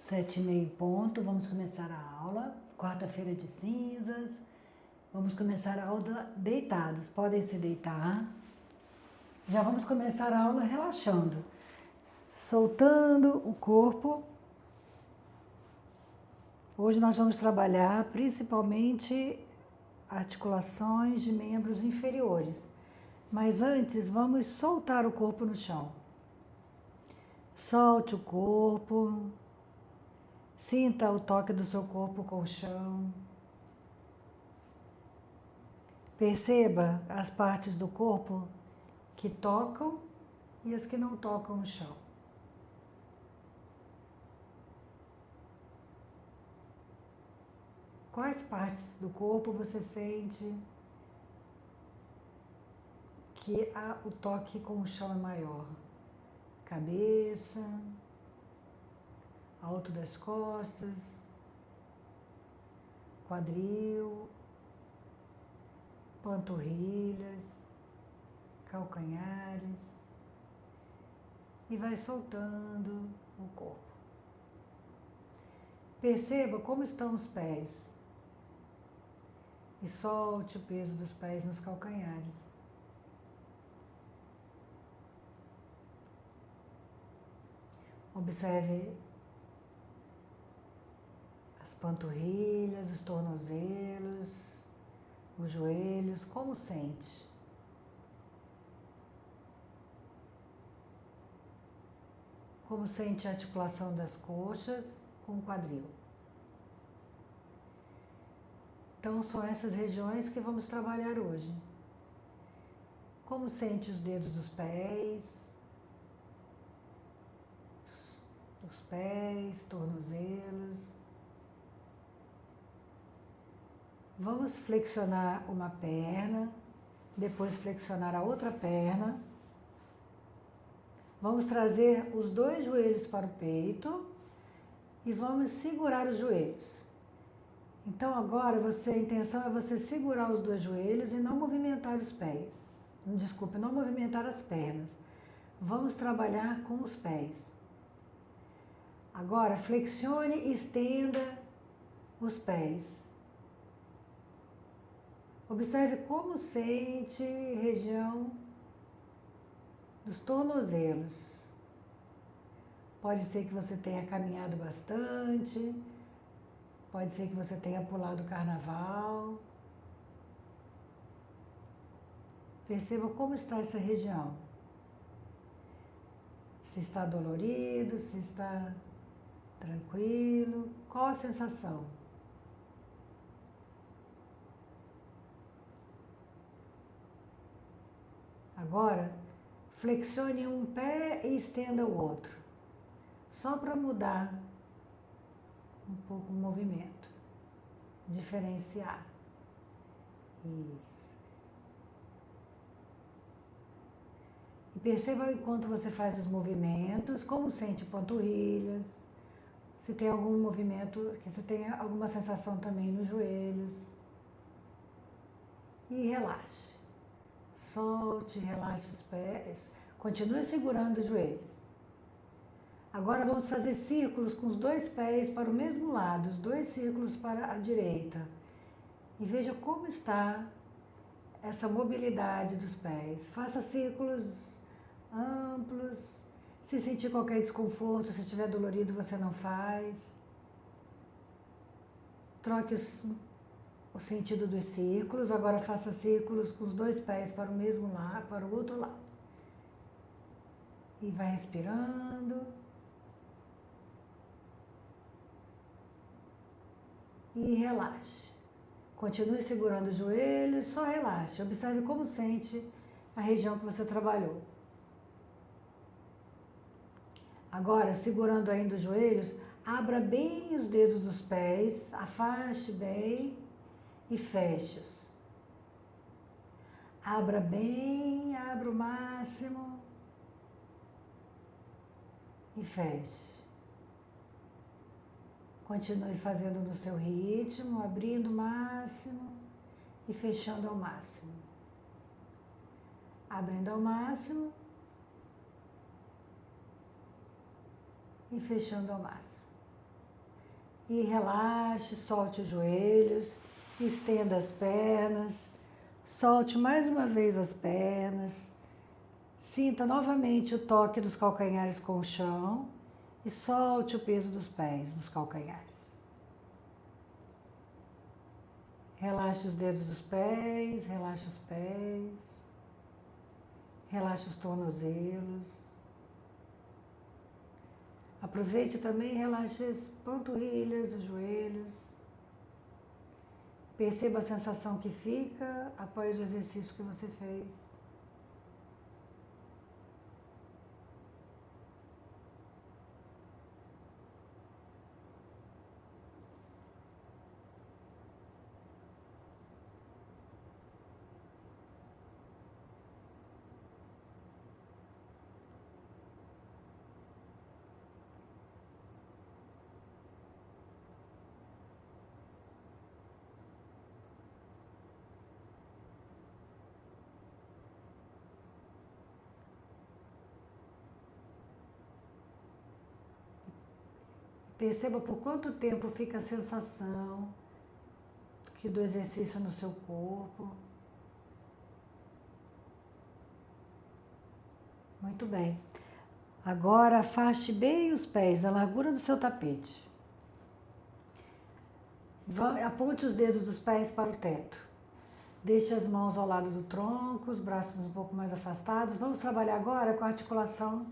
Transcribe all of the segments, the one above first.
7h30 ponto, vamos começar a aula. Quarta-feira de cinzas. Vamos começar a aula deitados. Podem se deitar. Já vamos começar a aula relaxando, soltando o corpo. Hoje nós vamos trabalhar principalmente articulações de membros inferiores. Mas antes, vamos soltar o corpo no chão. Solte o corpo. Sinta o toque do seu corpo com o chão. Perceba as partes do corpo que tocam e as que não tocam o chão. Quais partes do corpo você sente que o toque com o chão é maior? Cabeça, alto das costas, quadril, panturrilhas, calcanhares, e vai soltando o corpo. Perceba como estão os pés e solte o peso dos pés nos calcanhares. Observe as panturrilhas, os tornozelos, os joelhos, como sente? Como sente a articulação das coxas com o quadril? Então, são essas regiões que vamos trabalhar hoje. Como sente os dedos dos pés, tornozelos. Vamos flexionar uma perna, depois flexionar a outra perna. Vamos trazer os dois joelhos para o peito e vamos segurar os joelhos. Então agora a intenção é você segurar os dois joelhos e não movimentar os pés. Desculpe, não movimentar as pernas. Vamos trabalhar com os pés. Agora flexione e estenda os pés. Observe como sente a região dos tornozelos. Pode ser que você tenha caminhado bastante, pode ser que você tenha pulado o carnaval. Perceba como está essa região. Se está dolorido, se está tranquilo, qual a sensação? Agora, flexione um pé e estenda o outro, só para mudar um pouco o movimento, diferenciar. Isso. E perceba enquanto você faz os movimentos, como sente panturrilhas, se tem algum movimento, que você tenha alguma sensação também nos joelhos. E relaxe. Solte, relaxe os pés, continue segurando os joelhos. Agora vamos fazer círculos com os dois pés para o mesmo lado, os dois círculos para a direita. E veja como está essa mobilidade dos pés. Faça círculos amplos. Se sentir qualquer desconforto, se estiver dolorido, você não faz. Troque o sentido dos círculos, agora faça círculos com os dois pés para o mesmo lado, para o outro lado. E vai respirando. E relaxe. Continue segurando os joelhos, só relaxe. Observe como sente a região que você trabalhou. Agora, segurando ainda os joelhos, abra bem os dedos dos pés, afaste bem e feche-os. Abra bem, abra o máximo e feche. Continue fazendo no seu ritmo, abrindo o máximo e fechando ao máximo. Abrindo ao máximo e fechando ao máximo. E relaxe, solte os joelhos, estenda as pernas, solte mais uma vez as pernas, sinta novamente o toque dos calcanhares com o chão e solte o peso dos pés nos calcanhares. Relaxe os dedos dos pés, relaxe os pés, relaxe os tornozelos. Aproveite também e relaxe as panturrilhas, os joelhos. Perceba a sensação que fica após o exercício que você fez. Perceba por quanto tempo fica a sensação do exercício no seu corpo. Muito bem. Agora afaste bem os pés na largura do seu tapete. Aponte os dedos dos pés para o teto. Deixe as mãos ao lado do tronco, os braços um pouco mais afastados. Vamos trabalhar agora com a articulação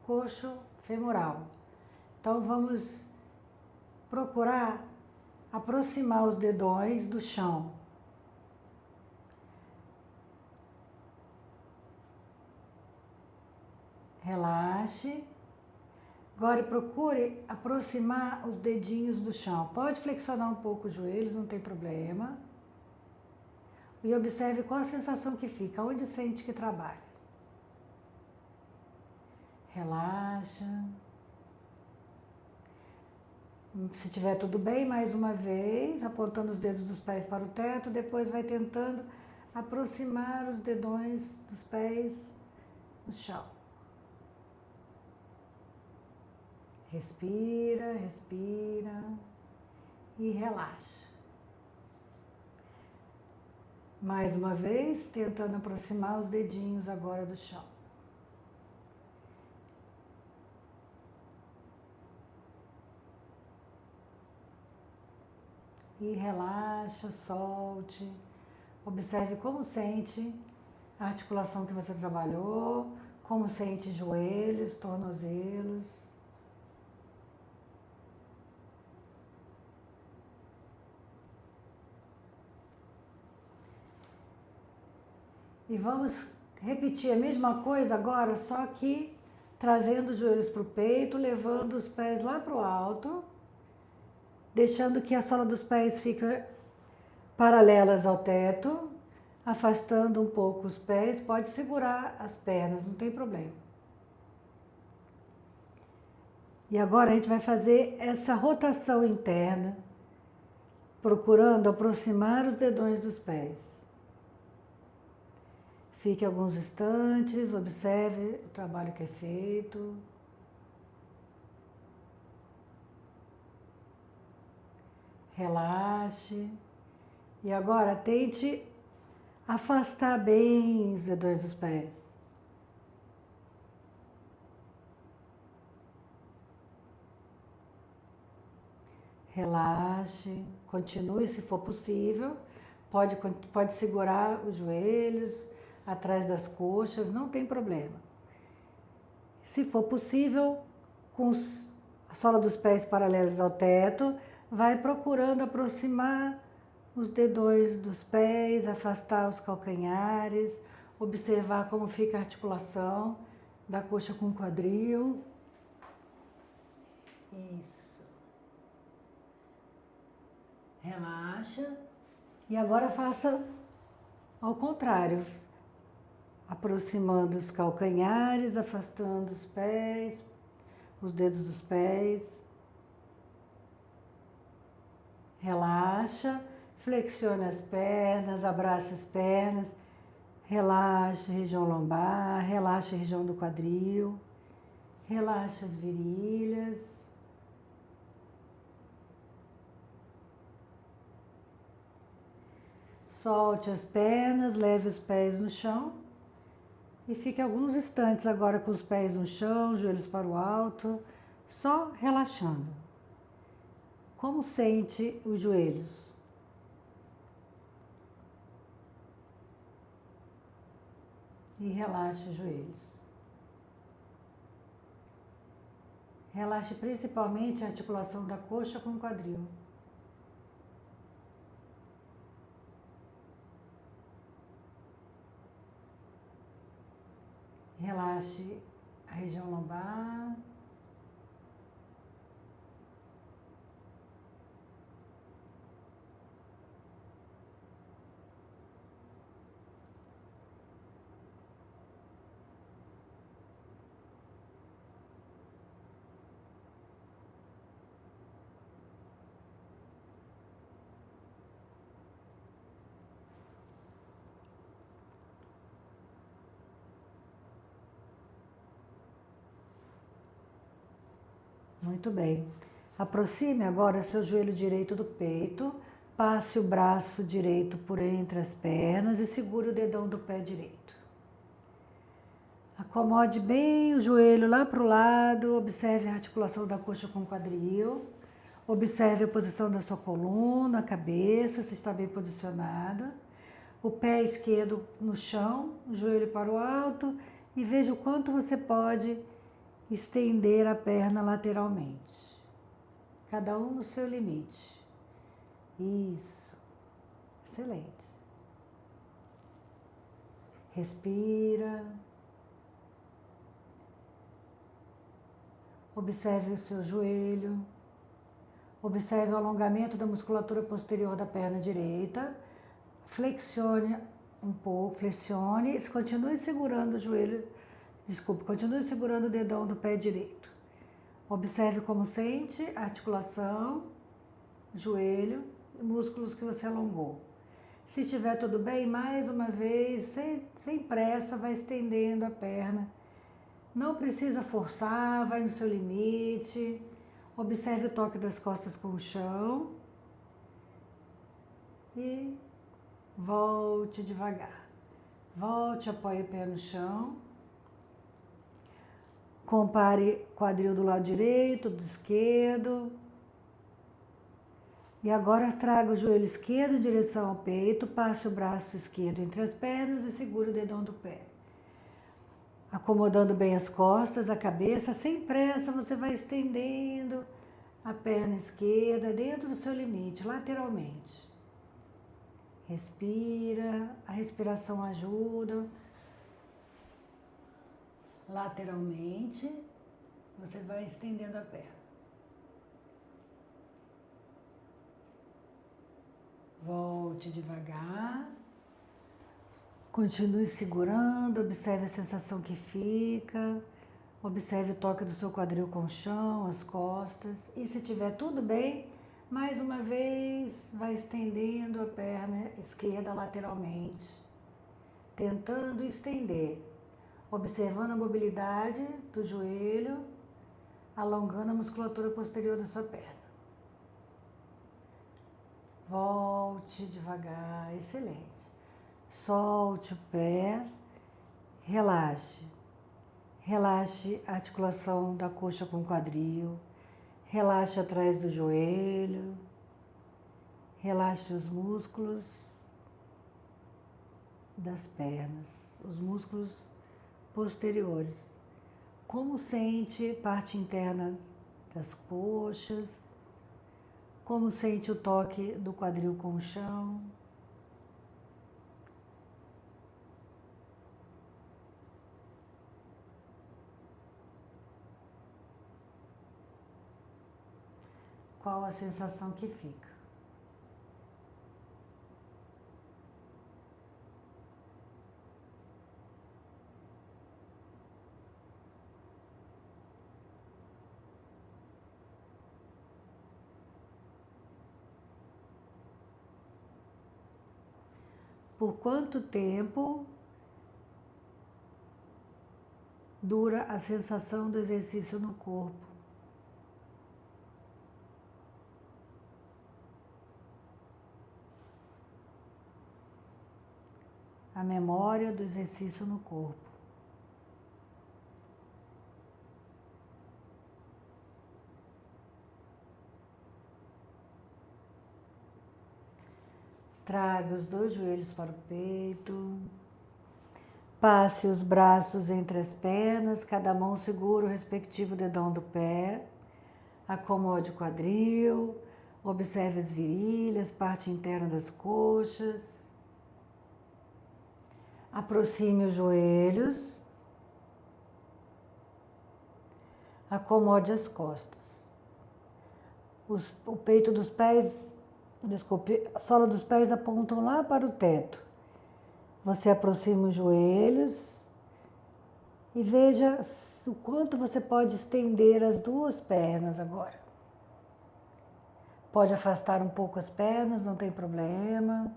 coxo-femoral. Então vamos procurar aproximar os dedões do chão. Relaxe. Agora procure aproximar os dedinhos do chão. Pode flexionar um pouco os joelhos, não tem problema. E observe qual a sensação que fica, onde sente que trabalha. Relaxa. Se tiver tudo bem, mais uma vez, apontando os dedos dos pés para o teto, depois vai tentando aproximar os dedões dos pés no chão. Respira, respira e relaxa. Mais uma vez, tentando aproximar os dedinhos agora do chão. E relaxa, solte. Observe como sente a articulação que você trabalhou, como sente joelhos, tornozelos. E vamos repetir a mesma coisa agora, só que trazendo os joelhos para o peito, levando os pés lá para o alto, deixando que a sola dos pés fique paralelas ao teto, afastando um pouco os pés, pode segurar as pernas, não tem problema. E agora a gente vai fazer essa rotação interna, procurando aproximar os dedões dos pés. Fique alguns instantes, observe o trabalho que é feito. Relaxe. E agora tente afastar bem os dedões dos pés. Relaxe. Continue se for possível. Pode segurar os joelhos atrás das coxas, não tem problema. Se for possível, com a sola dos pés paralelos ao teto, vai procurando aproximar os dedões dos pés, afastar os calcanhares, observar como fica a articulação da coxa com o quadril. Isso. Relaxa. E agora faça ao contrário, aproximando os calcanhares, afastando os pés, os dedos dos pés. Relaxa, flexione as pernas, abrace as pernas, relaxe a região lombar, relaxe a região do quadril, relaxe as virilhas. Solte as pernas, leve os pés no chão e fique alguns instantes agora com os pés no chão, joelhos para o alto, só relaxando. Como sente os joelhos? E relaxe os joelhos. Relaxe principalmente a articulação da coxa com o quadril. Relaxe a região lombar. Muito bem. Aproxime agora seu joelho direito do peito, passe o braço direito por entre as pernas e segure o dedão do pé direito. Acomode bem o joelho lá para o lado, observe a articulação da coxa com o quadril, observe a posição da sua coluna, a cabeça, se está bem posicionada, o pé esquerdo no chão, o joelho para o alto e veja o quanto você pode estender a perna lateralmente, cada um no seu limite. Isso, excelente. Respira. Observe o seu joelho, observe o alongamento da musculatura posterior da perna direita, flexione um pouco, flexione e continue segurando o joelho. Continue segurando o dedão do pé direito. Observe como sente a articulação, joelho e músculos que você alongou. Se estiver tudo bem, mais uma vez, sem pressa, vai estendendo a perna. Não precisa forçar, vai no seu limite. Observe o toque das costas com o chão. E volte devagar. Volte, apoie o pé no chão. Compare o quadril do lado direito, do esquerdo. E agora traga o joelho esquerdo em direção ao peito, passe o braço esquerdo entre as pernas e segure o dedão do pé. Acomodando bem as costas, a cabeça, sem pressa você vai estendendo a perna esquerda dentro do seu limite, lateralmente. Respira, a respiração ajuda. Lateralmente, você vai estendendo a perna. Volte devagar. Continue segurando, observe a sensação que fica. Observe o toque do seu quadril com o chão, as costas. E se tiver tudo bem, mais uma vez, vai estendendo a perna esquerda lateralmente. Tentando estender. Observando a mobilidade do joelho, alongando a musculatura posterior da sua perna. Volte devagar, excelente. Solte o pé, relaxe. Relaxe a articulação da coxa com o quadril, relaxe atrás do joelho, relaxe os músculos das pernas, os músculos posteriores. Como sente parte interna das coxas? Como sente o toque do quadril com o chão? Qual a sensação que fica? Por quanto tempo dura a sensação do exercício no corpo? a memória do exercício no corpo. Traga os 2 joelhos para o peito. Passe os braços entre as pernas, cada mão segura o respectivo dedão do pé. Acomode o quadril, observe as virilhas, parte interna das coxas. Aproxime os joelhos. Acomode as costas. O peito dos pés, desculpe, a sola dos pés apontam lá para o teto. Você aproxima os joelhos e veja o quanto você pode estender as 2 pernas agora. Pode afastar um pouco as pernas, não tem problema.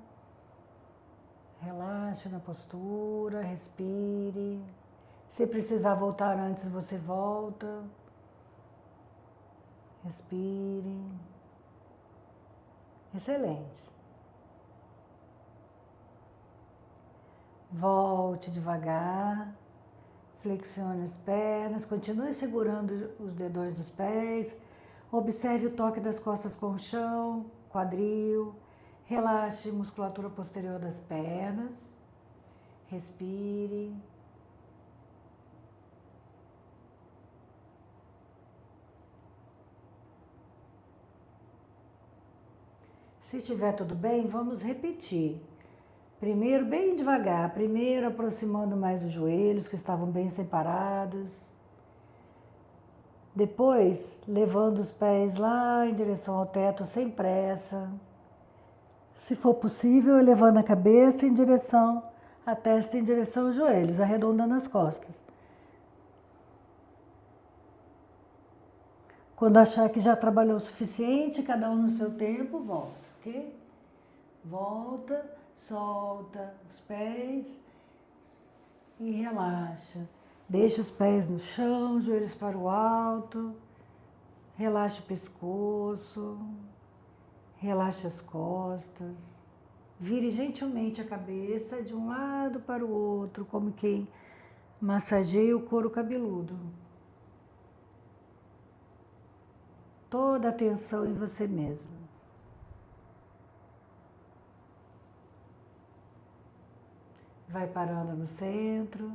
Relaxe na postura, respire. Se precisar voltar antes, você volta. Respire. Excelente. Volte devagar, flexione as pernas, continue segurando os dedões dos pés, observe o toque das costas com o chão, quadril, relaxe a musculatura posterior das pernas, respire. Se estiver tudo bem, vamos repetir. Primeiro, bem devagar, primeiro aproximando mais os joelhos que estavam bem separados. Depois, levando os pés lá em direção ao teto sem pressa. Se for possível, elevando a cabeça em direção, a testa em direção aos joelhos, arredondando as costas. Quando achar que já trabalhou o suficiente, cada um no seu tempo, volta, ok? Volta, solta os pés e relaxa. Deixa os pés no chão, joelhos para o alto. Relaxa o pescoço. Relaxa as costas. Vire gentilmente a cabeça de um lado para o outro, como quem massageia o couro cabeludo. Toda a atenção em você mesmo. Vai parando no centro,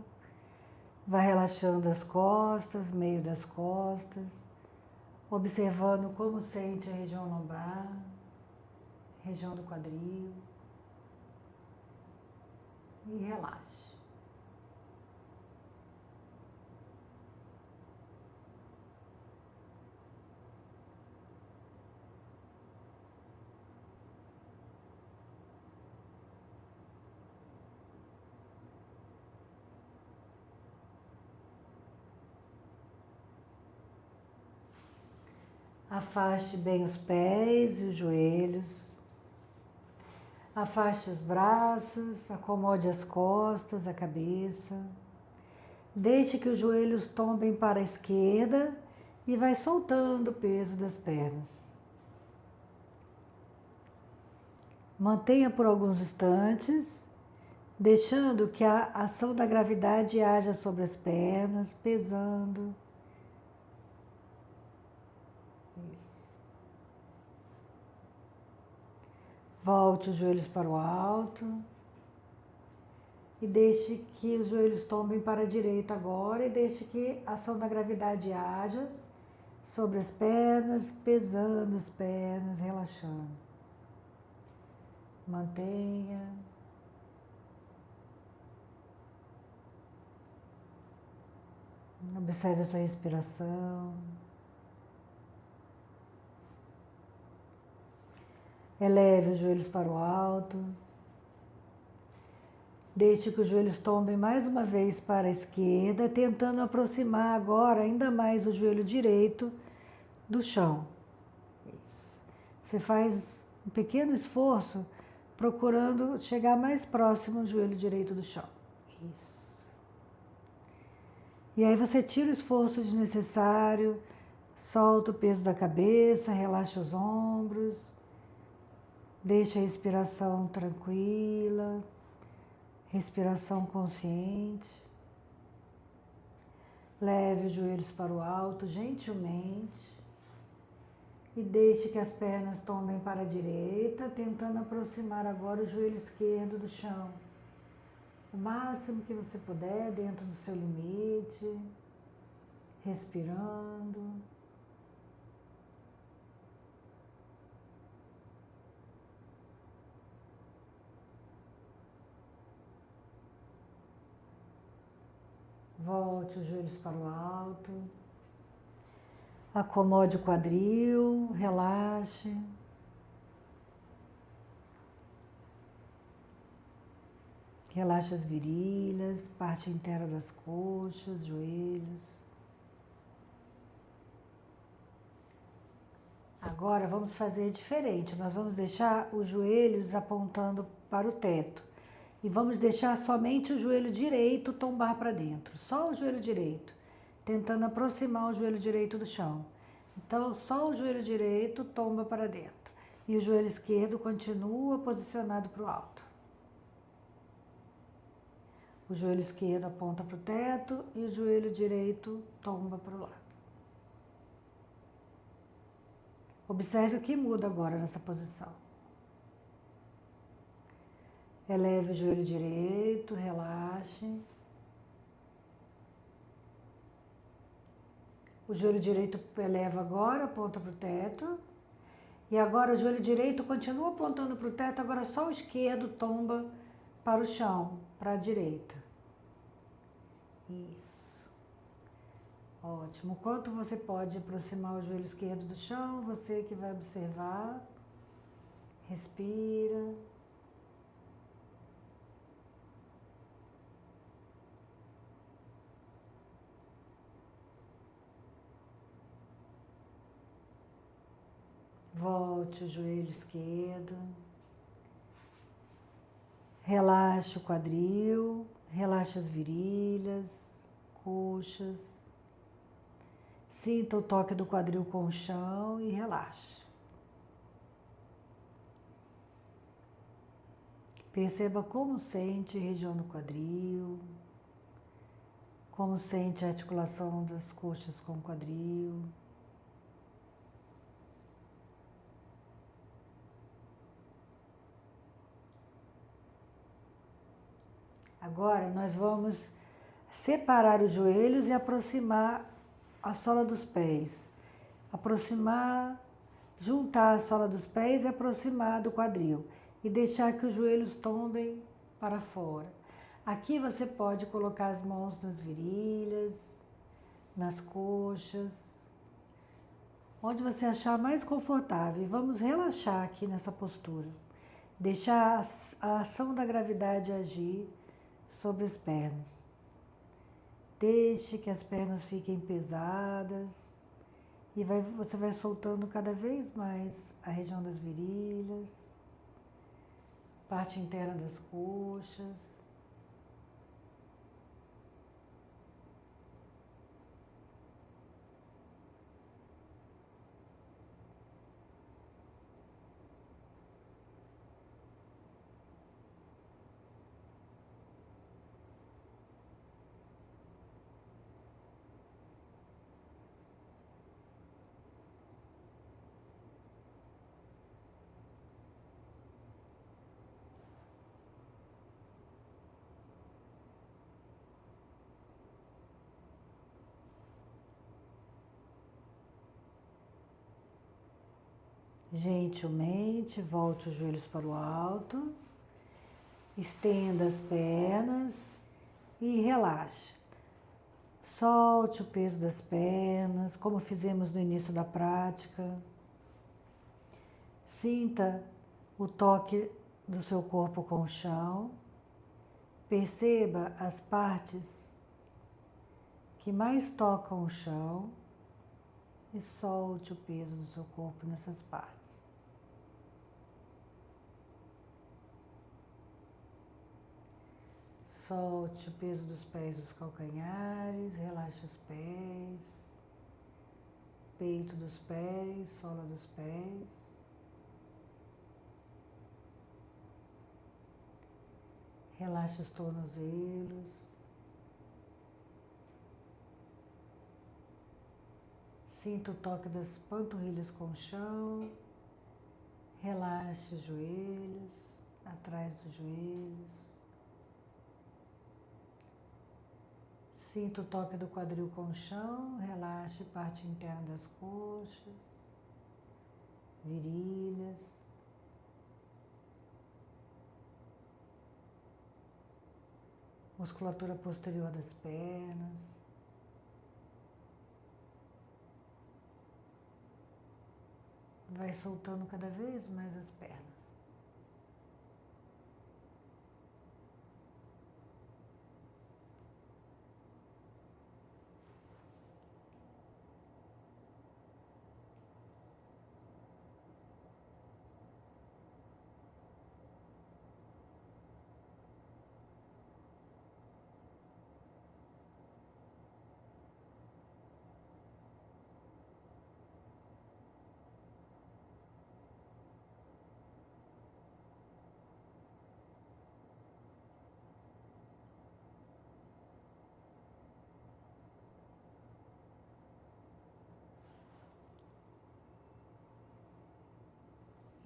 vai relaxando as costas, meio das costas, observando como sente a região lombar, região do quadril. E relaxe. Afaste bem os pés e os joelhos. Afaste os braços, acomode as costas, a cabeça. Deixe que os joelhos tombem para a esquerda e vai soltando o peso das pernas. Mantenha por alguns instantes, deixando que a ação da gravidade haja sobre as pernas, pesando. Volte os joelhos para o alto e deixe que os joelhos tombem para a direita agora e deixe que a ação da gravidade haja sobre as pernas, pesando as pernas, relaxando. Mantenha. Observe a sua respiração. Eleve os joelhos para o alto. Deixe que os joelhos tombem mais uma vez para a esquerda, tentando aproximar agora ainda mais o joelho direito do chão. Isso. Você faz um pequeno esforço procurando chegar mais próximo do joelho direito do chão. Isso. E aí você tira o esforço desnecessário, solta o peso da cabeça, relaxa os ombros. Deixa a respiração tranquila, Respiração consciente. Leve os joelhos para o alto, gentilmente. E deixe que as pernas tombem para a direita, tentando aproximar agora o joelho esquerdo do chão. O máximo que você puder, dentro do seu limite. Respirando. Volte os joelhos para o alto. Acomode o quadril, relaxe. Relaxe as virilhas, parte inteira das coxas, joelhos. Agora vamos fazer diferente. Nós vamos deixar os joelhos apontando para o teto. E vamos deixar somente o joelho direito tombar para dentro. Só o joelho direito. Tentando aproximar o joelho direito do chão. Então, só o joelho direito tomba para dentro. E o joelho esquerdo continua posicionado para o alto. O joelho esquerdo aponta para o teto e o joelho direito tomba para o lado. Observe o que muda agora nessa posição. Eleve o joelho direito, relaxe. O joelho direito eleva agora, aponta para o teto. E agora o joelho direito continua apontando para o teto, agora só o esquerdo tomba para o chão, para a direita. Isso. Ótimo. Quanto você pode aproximar o joelho esquerdo do chão, você que vai observar. Respira. Volte o joelho esquerdo. Relaxe o quadril, relaxe as virilhas, coxas. Sinta o toque do quadril com o chão e relaxe. Perceba como sente a região do quadril, como sente a articulação das coxas com o quadril. Agora nós vamos separar os joelhos e aproximar a sola dos pés. Aproximar, juntar a sola dos pés e aproximar do quadril. E deixar que os joelhos tombem para fora. Aqui você pode colocar as mãos nas virilhas, nas coxas, onde você achar mais confortável. E vamos relaxar aqui nessa postura. Deixar a ação da gravidade agir sobre as pernas. Deixe que as pernas fiquem pesadas e você vai soltando cada vez mais a região das virilhas, parte interna das coxas. Gentilmente, volte os joelhos para o alto, estenda as pernas e relaxe. Solte o peso das pernas, como fizemos no início da prática. Sinta o toque do seu corpo com o chão. Perceba as partes que mais tocam o chão e solte o peso do seu corpo nessas partes. Solte o peso dos pés dos calcanhares, relaxe os pés, peito dos pés, sola dos pés. Relaxa os tornozelos. Sinta o toque das panturrilhas com o chão. Relaxe os joelhos, atrás dos joelhos. Sinta o toque do quadril com o chão. Relaxe parte interna das coxas, virilhas. Musculatura posterior das pernas. Vai soltando cada vez mais as pernas.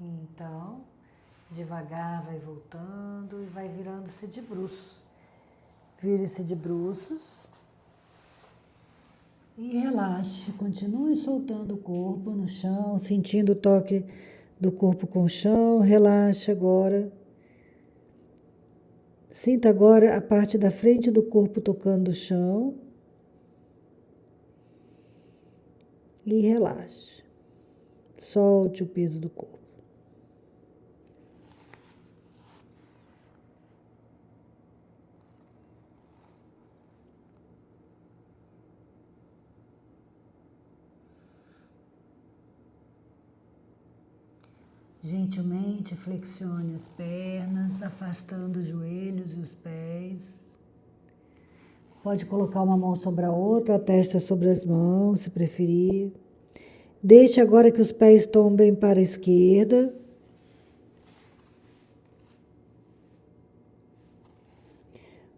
Então, devagar vai voltando e vai virando-se de bruços. Vire-se de bruços e relaxe. Continue soltando o corpo no chão, sentindo o toque do corpo com o chão. Relaxe agora. Sinta agora a parte da frente do corpo tocando o chão. E relaxe. Solte o peso do corpo. Gentilmente flexione as pernas, afastando os joelhos e os pés. Pode colocar uma mão sobre a outra, a testa sobre as mãos, se preferir. Deixe agora que os pés tombem para a esquerda.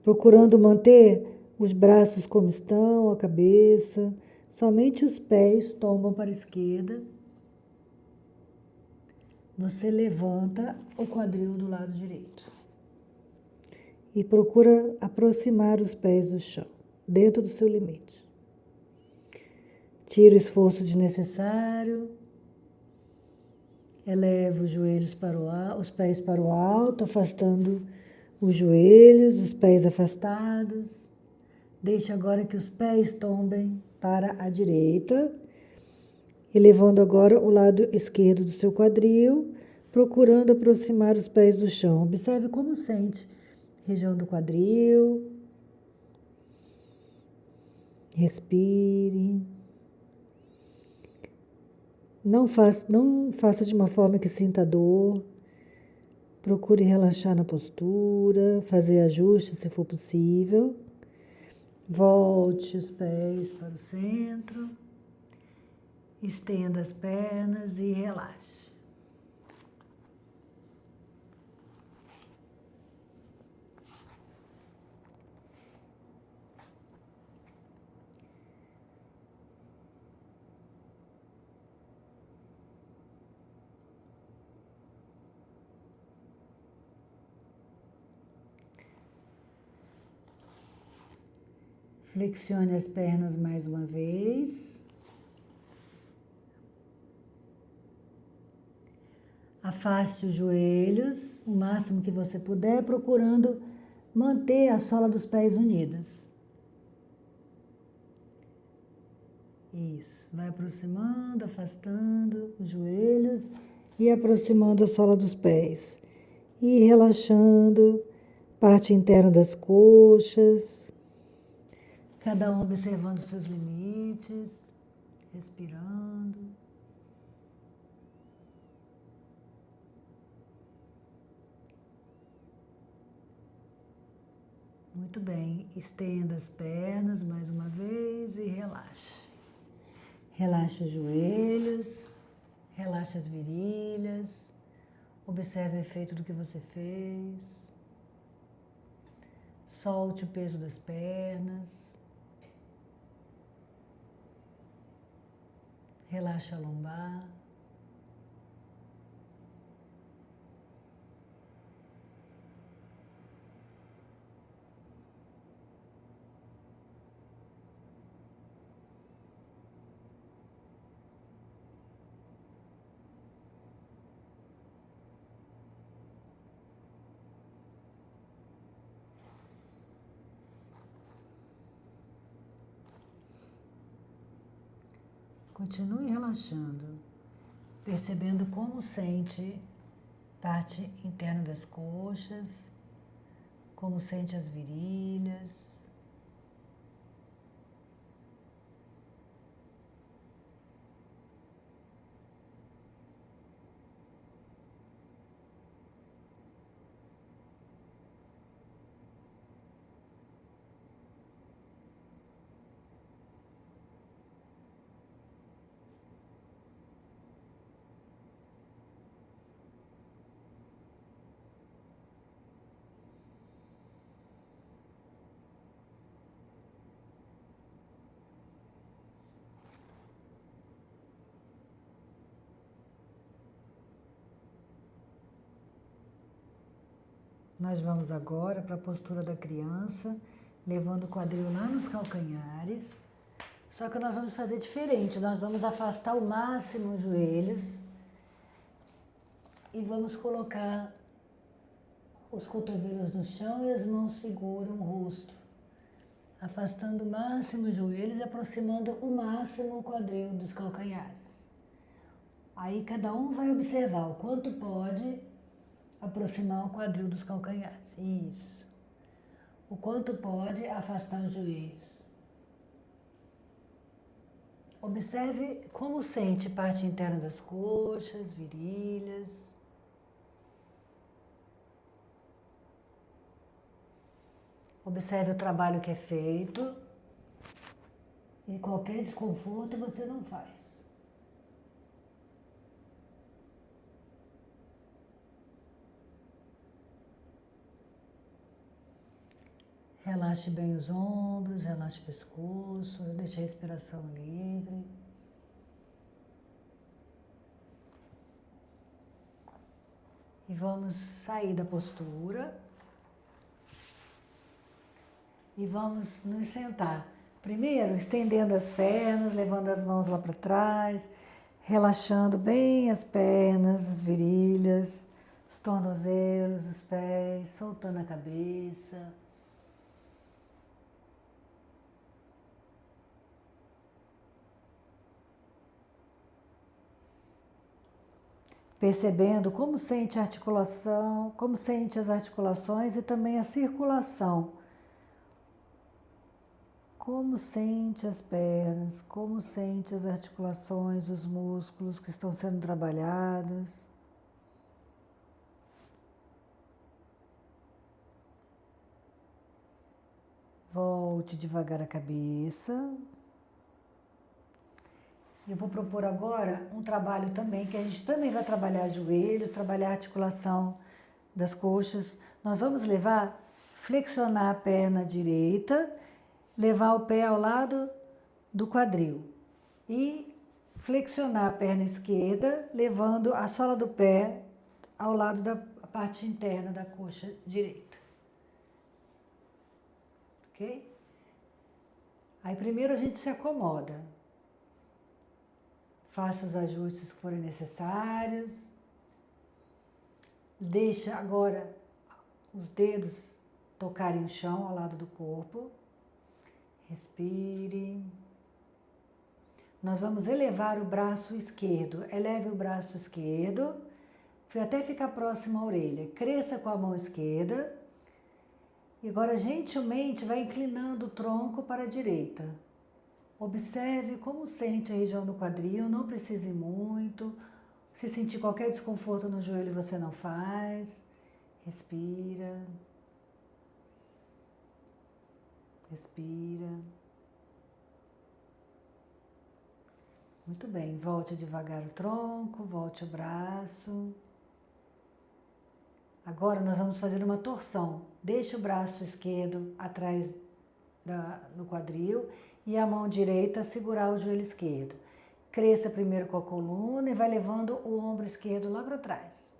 Procurando manter os braços como estão, a cabeça. Somente os pés tombam para a esquerda. Você levanta o quadril do lado direito. E procura aproximar os pés do chão, dentro do seu limite. Tira o esforço desnecessário. Eleva os joelhos para o alto, os pés para o alto, afastando os joelhos, os pés afastados. Deixe agora que os pés tombem para a direita. Elevando agora o lado esquerdo do seu quadril, procurando aproximar os pés do chão. Observe como sente a região do quadril. Respire. Não faça de uma forma que sinta dor. Procure relaxar na postura, fazer ajustes se for possível. Volte os pés para o centro. Estenda as pernas e relaxe. Flexione as pernas mais uma vez. Afaste os joelhos o máximo que você puder, procurando manter a sola dos pés unidas. Isso. Vai aproximando, afastando os joelhos e aproximando a sola dos pés. E relaxando parte interna das coxas. Cada um observando seus limites, respirando. Muito bem, estenda as pernas mais uma vez e relaxe. Relaxe os joelhos, relaxe as virilhas, observe o efeito do que você fez. Solte o peso das pernas. Relaxa a lombar. Continue relaxando, percebendo como sente parte interna das coxas, como sente as virilhas. Nós vamos agora para a postura da criança, levando o quadril lá nos calcanhares. Só que nós vamos fazer diferente, nós vamos afastar ao máximo os joelhos e vamos colocar os cotovelos no chão e as mãos seguram o rosto, afastando o máximo os joelhos e aproximando o máximo o quadril dos calcanhares. Aí cada um vai observar o quanto pode aproximar o quadril dos calcanhares. Isso. O quanto pode afastar os joelhos. Observe como sente parte interna das coxas, virilhas. Observe o trabalho que é feito. E qualquer desconforto você não faz. Relaxe bem os ombros, relaxe o pescoço, deixe a respiração livre. E vamos sair da postura. E vamos nos sentar. Primeiro, estendendo as pernas, levando as mãos lá para trás, relaxando bem as pernas, as virilhas, os tornozelos, os pés, soltando a cabeça. Percebendo como sente a articulação, como sente as articulações e também a circulação. Como sente as pernas, como sente as articulações, os músculos que estão sendo trabalhados. Volte devagar a cabeça. Eu vou propor agora um trabalho também, que a gente também vai trabalhar joelhos, trabalhar a articulação das coxas. Nós vamos flexionar a perna direita, levar o pé ao lado do quadril e flexionar a perna esquerda, levando a sola do pé ao lado da parte interna da coxa direita. Ok? Aí primeiro a gente se acomoda. Faça os ajustes que forem necessários. Deixa agora os dedos tocarem o chão ao lado do corpo. Respire. Nós vamos elevar o braço esquerdo. Eleve o braço esquerdo, até ficar próximo à orelha. Cresça com a mão esquerda. E agora, gentilmente, vai inclinando o tronco para a direita. Observe como sente a região do quadril, não precise muito. Se sentir qualquer desconforto no joelho, você não faz. Respira. Respira. Muito bem, volte devagar o tronco, volte o braço. Agora nós vamos fazer uma torção. Deixa o braço esquerdo atrás no quadril e a mão direita segurar o joelho esquerdo. Cresça primeiro com a coluna e vai levando o ombro esquerdo lá para trás.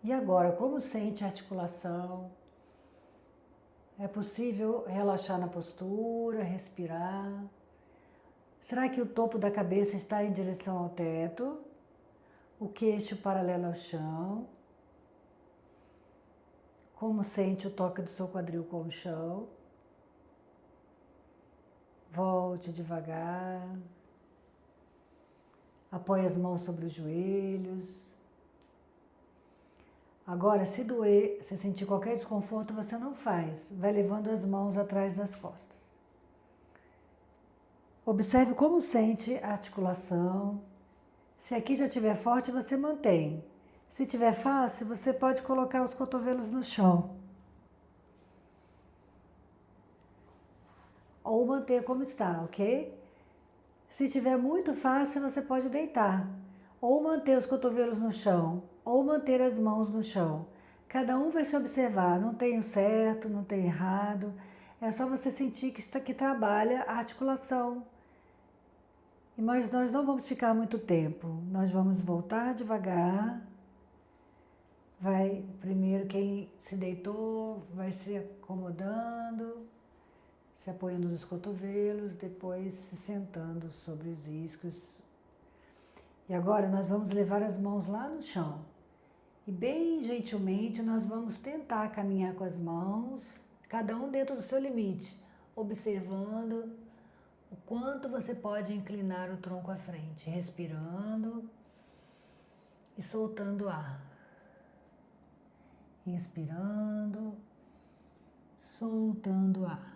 E agora, como sente a articulação? É possível relaxar na postura, respirar. Será que o topo da cabeça está em direção ao teto? O queixo paralelo ao chão? Como sente o toque do seu quadril com o chão? Volte devagar. Apoie as mãos sobre os joelhos. Agora, se doer, se sentir qualquer desconforto, você não faz. Vai levando as mãos atrás das costas. Observe como sente a articulação. Se aqui já estiver forte, você mantém. Se estiver fácil, você pode colocar os cotovelos no chão. Ou manter como está, ok? Se estiver muito fácil, você pode deitar. Ou manter os cotovelos no chão, ou manter as mãos no chão. Cada um vai se observar, não tem o certo, não tem errado. É só você sentir que trabalha a articulação. Mas nós não vamos ficar muito tempo. Nós vamos voltar devagar. Vai, primeiro quem se deitou, vai se acomodando, se apoiando nos cotovelos, depois se sentando sobre os iscos. E agora nós vamos levar as mãos lá no chão. E bem gentilmente nós vamos tentar caminhar com as mãos, cada um dentro do seu limite, observando o quanto você pode inclinar o tronco à frente, respirando e soltando o ar. Inspirando, soltando o ar.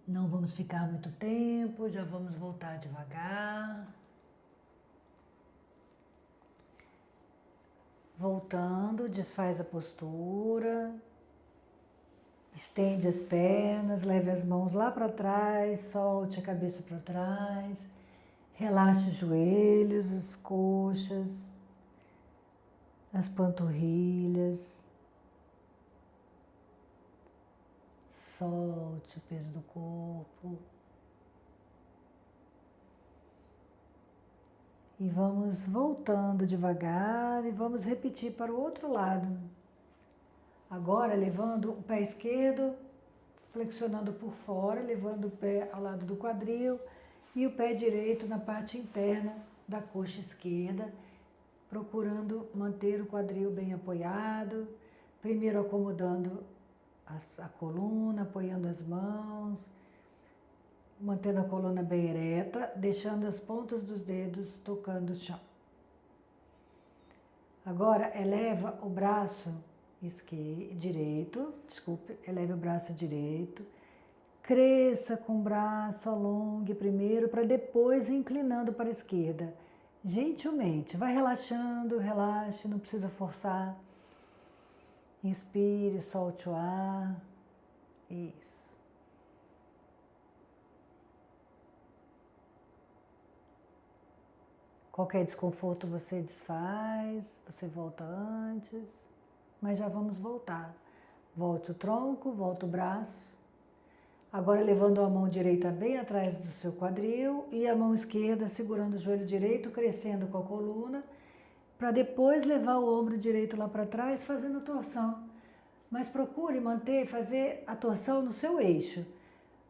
Não vamos ficar muito tempo, já vamos voltar devagar. Voltando, desfaz a postura. Estende as pernas, leve as mãos lá para trás, solte a cabeça para trás. Relaxe os joelhos, as coxas, as panturrilhas. Solte o peso do corpo. E vamos voltando devagar e vamos repetir para o outro lado. Agora levando o pé esquerdo, flexionando por fora, levando o pé ao lado do quadril e o pé direito na parte interna da coxa esquerda, procurando manter o quadril bem apoiado, primeiro acomodando a coluna, apoiando as mãos, mantendo a coluna bem ereta, deixando as pontas dos dedos tocando o chão. Agora eleva o braço direito, eleve o braço direito, cresça com o braço, alongue primeiro, para depois inclinando para a esquerda. Gentilmente, vai relaxando, relaxe, não precisa forçar. Inspire, solte o ar. Isso. Qualquer desconforto você desfaz, você volta antes, mas já vamos voltar. Volta o tronco, volta o braço. Agora levando a mão direita bem atrás do seu quadril e a mão esquerda segurando o joelho direito, crescendo com a coluna, para depois levar o ombro direito lá para trás, fazendo torção. Mas procure fazer a torção no seu eixo,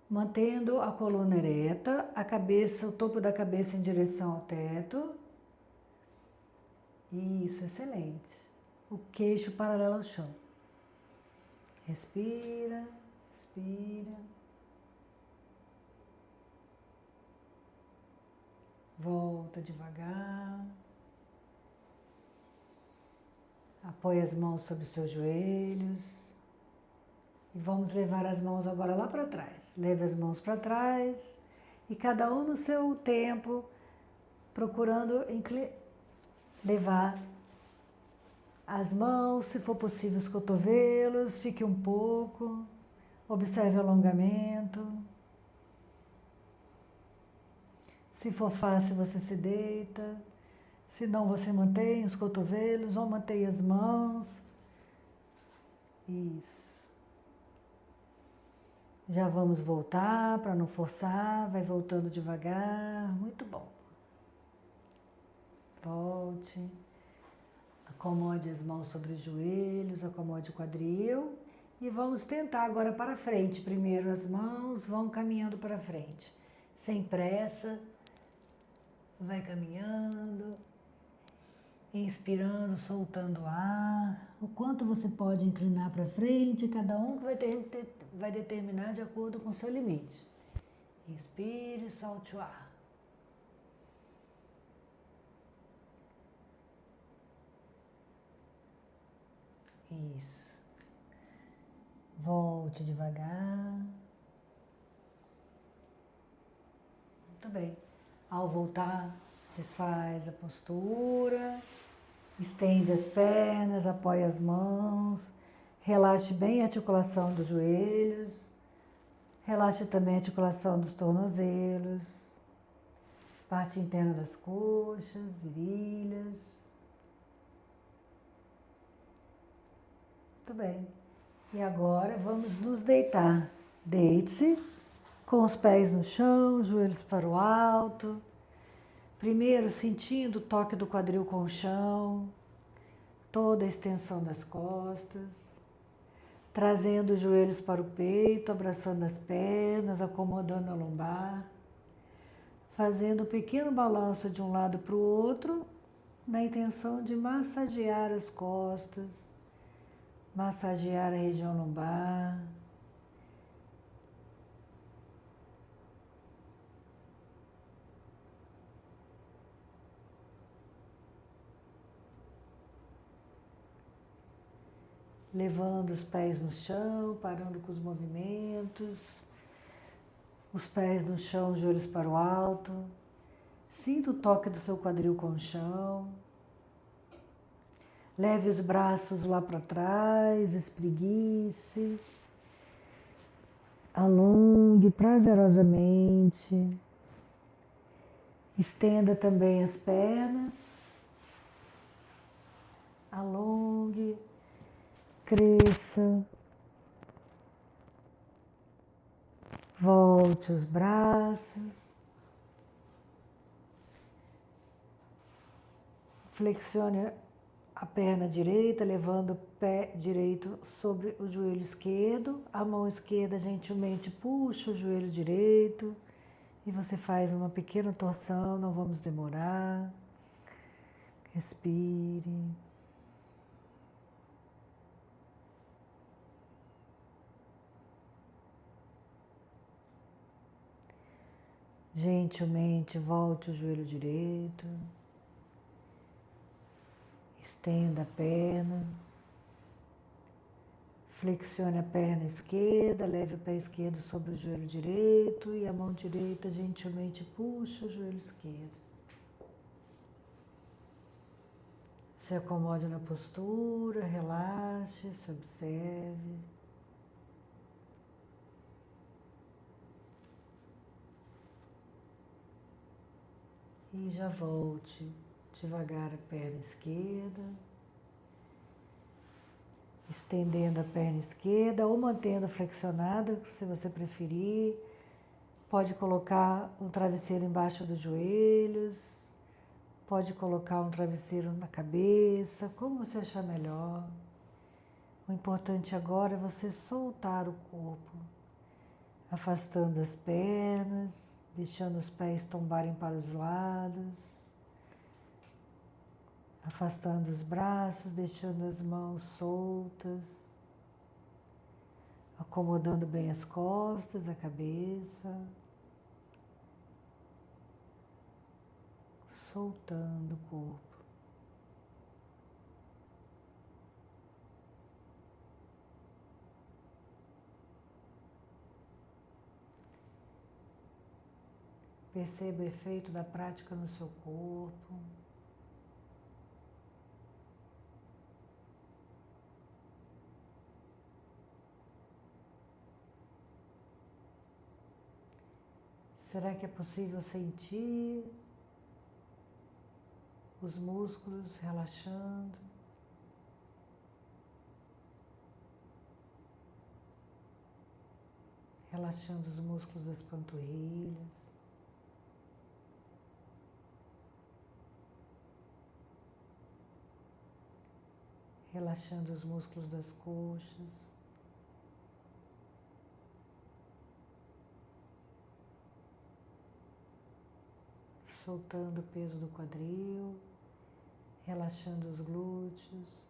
mantendo a coluna ereta, a cabeça, o topo da cabeça em direção ao teto. Isso, excelente. O queixo paralelo ao chão. Respira, expira. Volta devagar. Apoie as mãos sobre os seus joelhos. E vamos levar as mãos agora lá para trás. Leve as mãos para trás. E cada um no seu tempo, procurando levar as mãos, se for possível, os cotovelos. Fique um pouco. Observe o alongamento. Se for fácil, você se deita. Se não, você mantém os cotovelos ou mantém as mãos. Isso. Já vamos voltar para não forçar. Vai voltando devagar. Muito bom. Volte. Acomode as mãos sobre os joelhos, acomode o quadril. E vamos tentar agora para frente. Primeiro as mãos vão caminhando para frente. Sem pressa. Vai caminhando. Inspirando, soltando o ar. O quanto você pode inclinar para frente, cada um vai determinar de acordo com o seu limite. Inspire, solte o ar. Isso. Volte devagar. Muito bem. Ao voltar, desfaz a postura. Estende as pernas, apoia as mãos, relaxe bem a articulação dos joelhos, relaxe também a articulação dos tornozelos, parte interna das coxas, virilhas. Muito bem. E agora vamos nos deitar. Deite-se com os pés no chão, joelhos para o alto. Primeiro, sentindo o toque do quadril com o chão, toda a extensão das costas, trazendo os joelhos para o peito, abraçando as pernas, acomodando a lombar, fazendo um pequeno balanço de um lado para o outro, na intenção de massagear as costas, massagear a região lombar. Levando os pés no chão, parando com os movimentos, os pés no chão, os joelhos para o alto. Sinta o toque do seu quadril com o chão. Leve os braços lá para trás, espreguice. Alongue prazerosamente. Estenda também as pernas. Alongue. Cresça, volte os braços, flexione a perna direita, levando o pé direito sobre o joelho esquerdo, a mão esquerda gentilmente puxa o joelho direito e você faz uma pequena torção, não vamos demorar, respire. Gentilmente volte o joelho direito, estenda a perna, flexione a perna esquerda, leve o pé esquerdo sobre o joelho direito e a mão direita gentilmente puxa o joelho esquerdo. Se acomode na postura, relaxe, se observe. E já volte devagar a perna esquerda, estendendo a perna esquerda ou mantendo flexionada, se você preferir. Pode colocar um travesseiro embaixo dos joelhos, pode colocar um travesseiro na cabeça, como você achar melhor. O importante agora é você soltar o corpo, afastando as pernas, deixando os pés tombarem para os lados, afastando os braços, deixando as mãos soltas, acomodando bem as costas, a cabeça, soltando o corpo. Perceba o efeito da prática no seu corpo. Será que é possível sentir os músculos relaxando? Relaxando os músculos das panturrilhas. Relaxando os músculos das coxas. Soltando o peso do quadril. Relaxando os glúteos.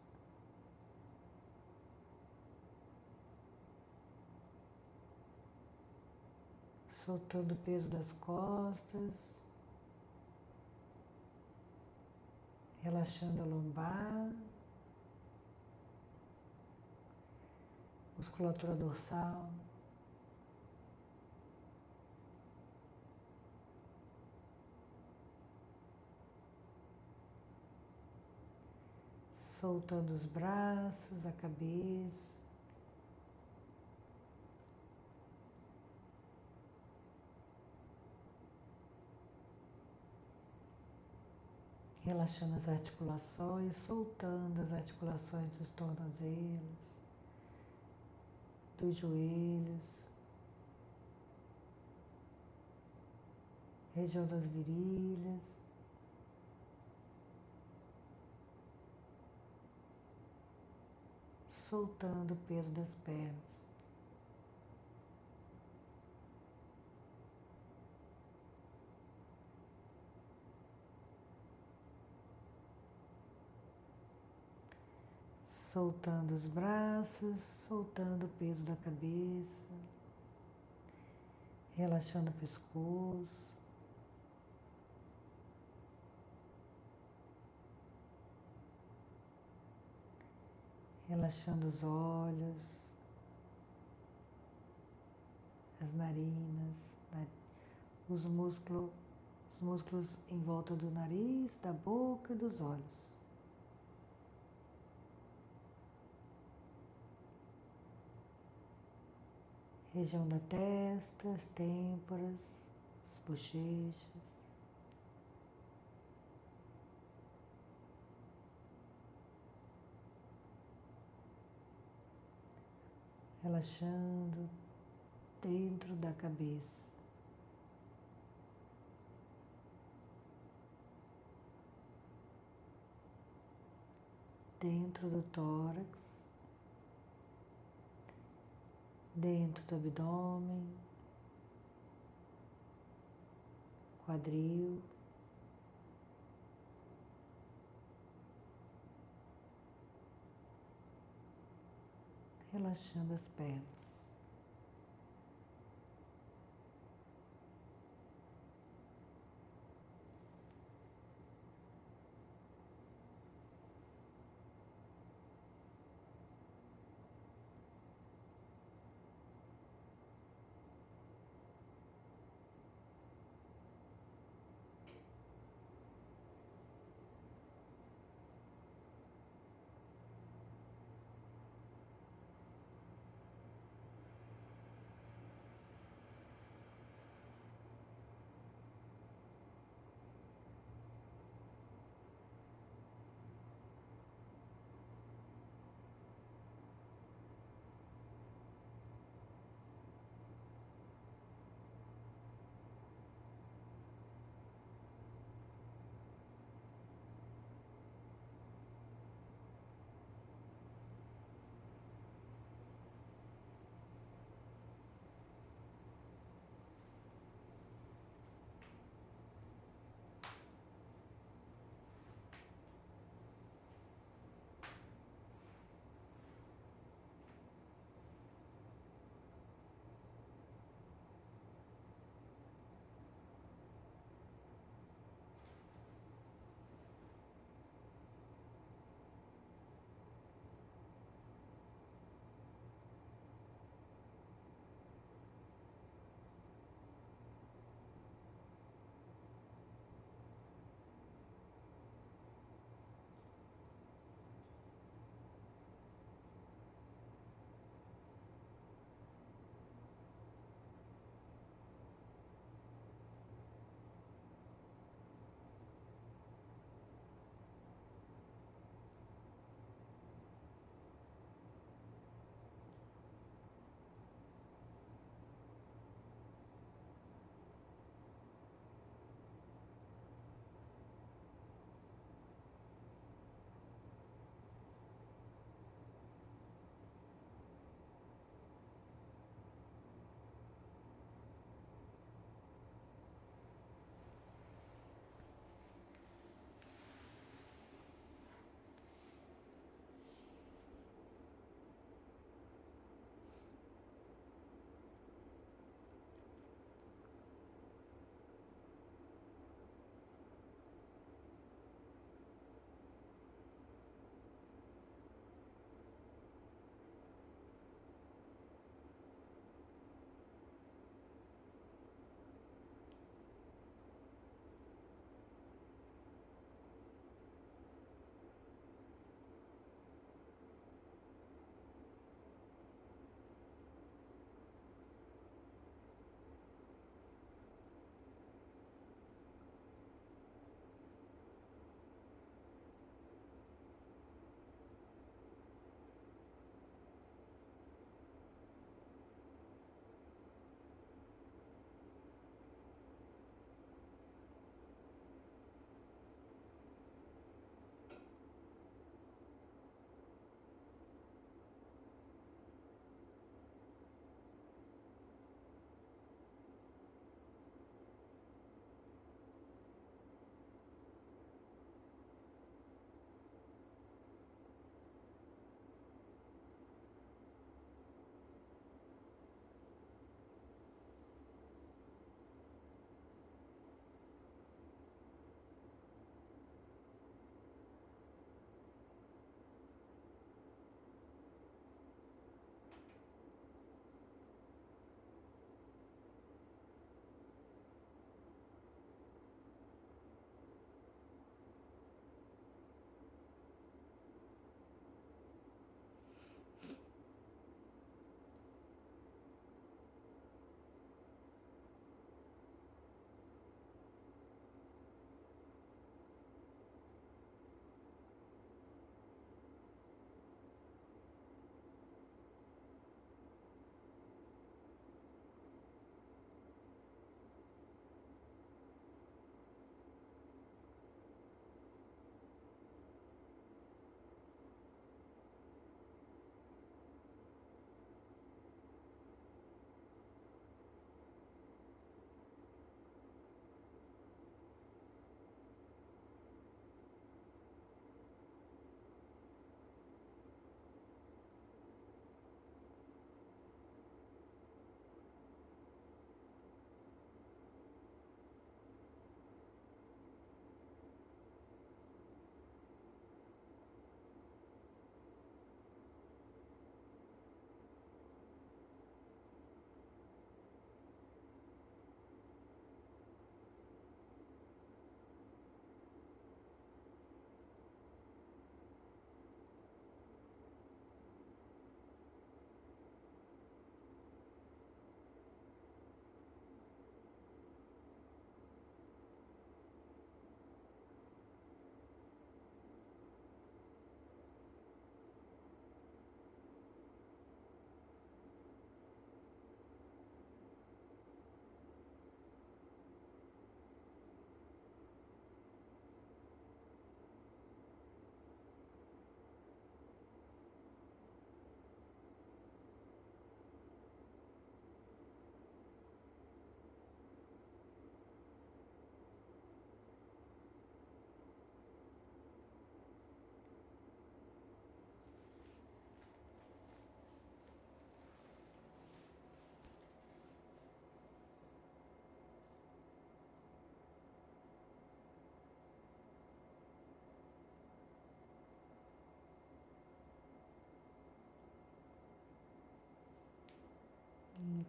Soltando o peso das costas. Relaxando a lombar. Musculatura dorsal. Soltando os braços, a cabeça. Relaxando as articulações, soltando as articulações dos tornozelos, dos joelhos, região das virilhas. Soltando o peso das pernas. Soltando os braços, soltando o peso da cabeça, relaxando o pescoço. Relaxando os olhos, as narinas, os músculos em volta do nariz, da boca e dos olhos. Região da testa, as têmporas, as bochechas. Relaxando dentro da cabeça. Dentro do tórax. Dentro do abdômen. Quadril. Relaxando as pernas.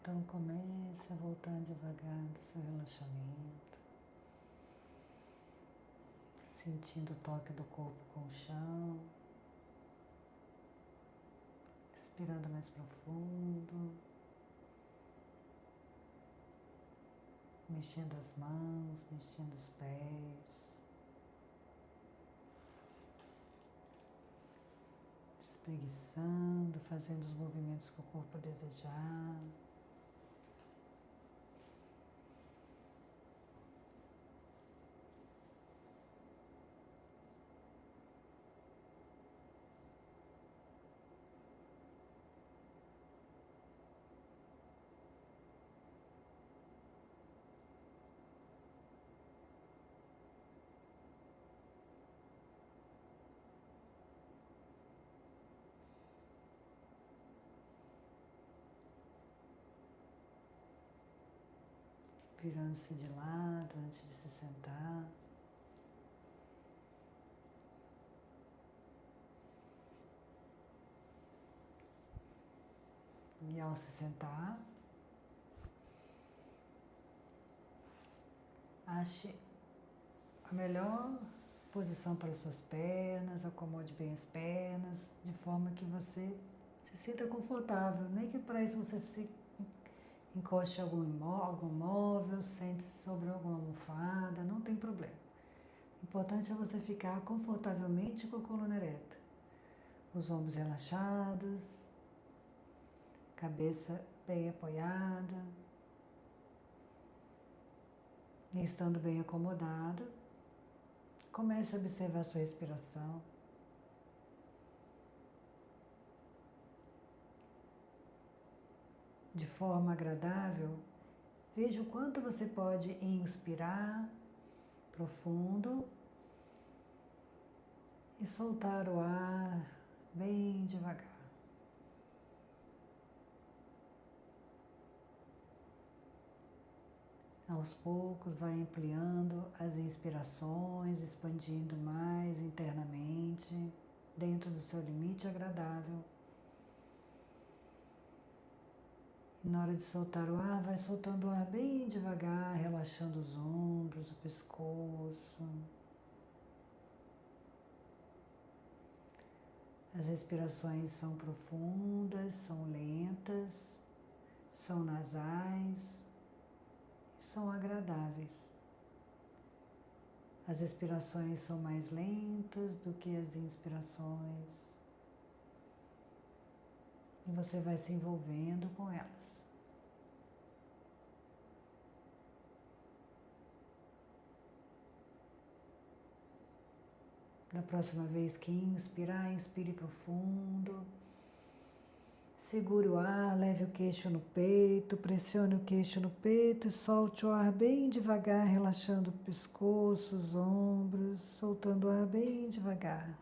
Então comece a voltar devagar do seu relaxamento, sentindo o toque do corpo com o chão, respirando mais profundo, mexendo as mãos, mexendo os pés, espreguiçando, fazendo os movimentos que o corpo desejar. Virando-se de lado antes de se sentar. E ao se sentar, ache a melhor posição para as suas pernas, acomode bem as pernas, de forma que você se sinta confortável, nem que para isso você se encoste em algum móvel, sente-se sobre alguma almofada, não tem problema. O importante é você ficar confortavelmente com a coluna ereta, os ombros relaxados, cabeça bem apoiada, e estando bem acomodada, comece a observar a sua respiração. De forma agradável, veja o quanto você pode inspirar profundo e soltar o ar bem devagar. Aos poucos vai ampliando as inspirações, expandindo mais internamente, dentro do seu limite agradável. E na hora de soltar o ar, vai soltando o ar bem devagar, relaxando os ombros, o pescoço. As respirações são profundas, são lentas, são nasais, são agradáveis. As expirações são mais lentas do que as inspirações. E você vai se envolvendo com elas. Da próxima vez que inspirar, inspire profundo. Segure o ar, leve o queixo no peito, pressione o queixo no peito e solte o ar bem devagar, relaxando o pescoço, os ombros, soltando o ar bem devagar.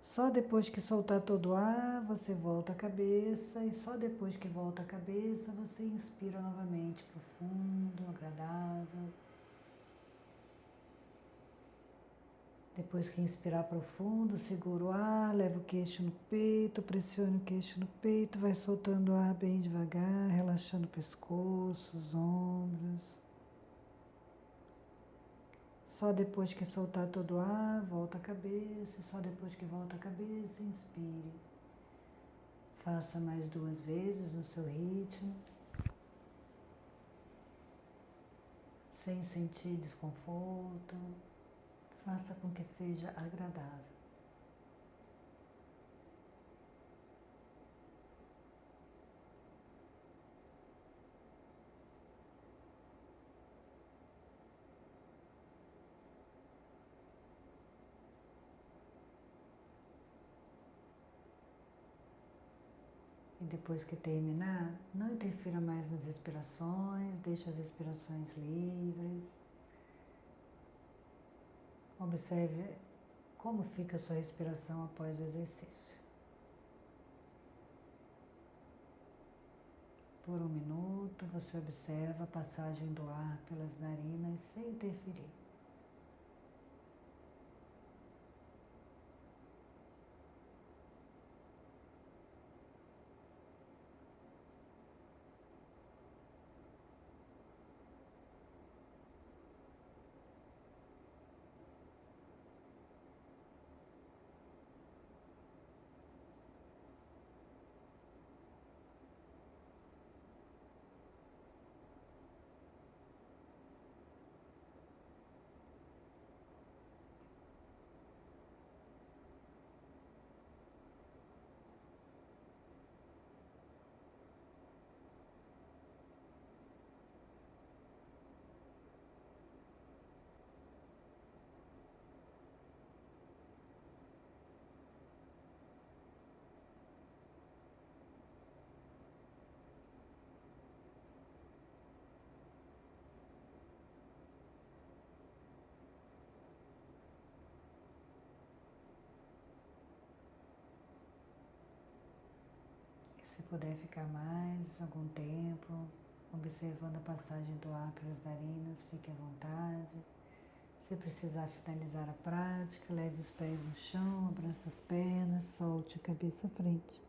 Só depois que soltar todo o ar, você volta a cabeça e só depois que volta a cabeça, você inspira novamente, profundo, agradável. Depois que inspirar profundo, segura o ar, leva o queixo no peito, pressione o queixo no peito, vai soltando o ar bem devagar, relaxando o pescoço, os ombros. Só depois que soltar todo o ar, volta a cabeça, só depois que volta a cabeça, inspire. Faça mais 2 vezes no seu ritmo, sem sentir desconforto. Faça com que seja agradável. E depois que terminar, não interfira mais nas respirações, deixe as respirações livres. Observe como fica a sua respiração após o exercício. Por 1 minuto, você observa a passagem do ar pelas narinas sem interferir. puder ficar mais algum tempo, observando a passagem do ar pelas narinas, fique à vontade. Se precisar finalizar a prática, leve os pés no chão, abraça as pernas, solte a cabeça à frente.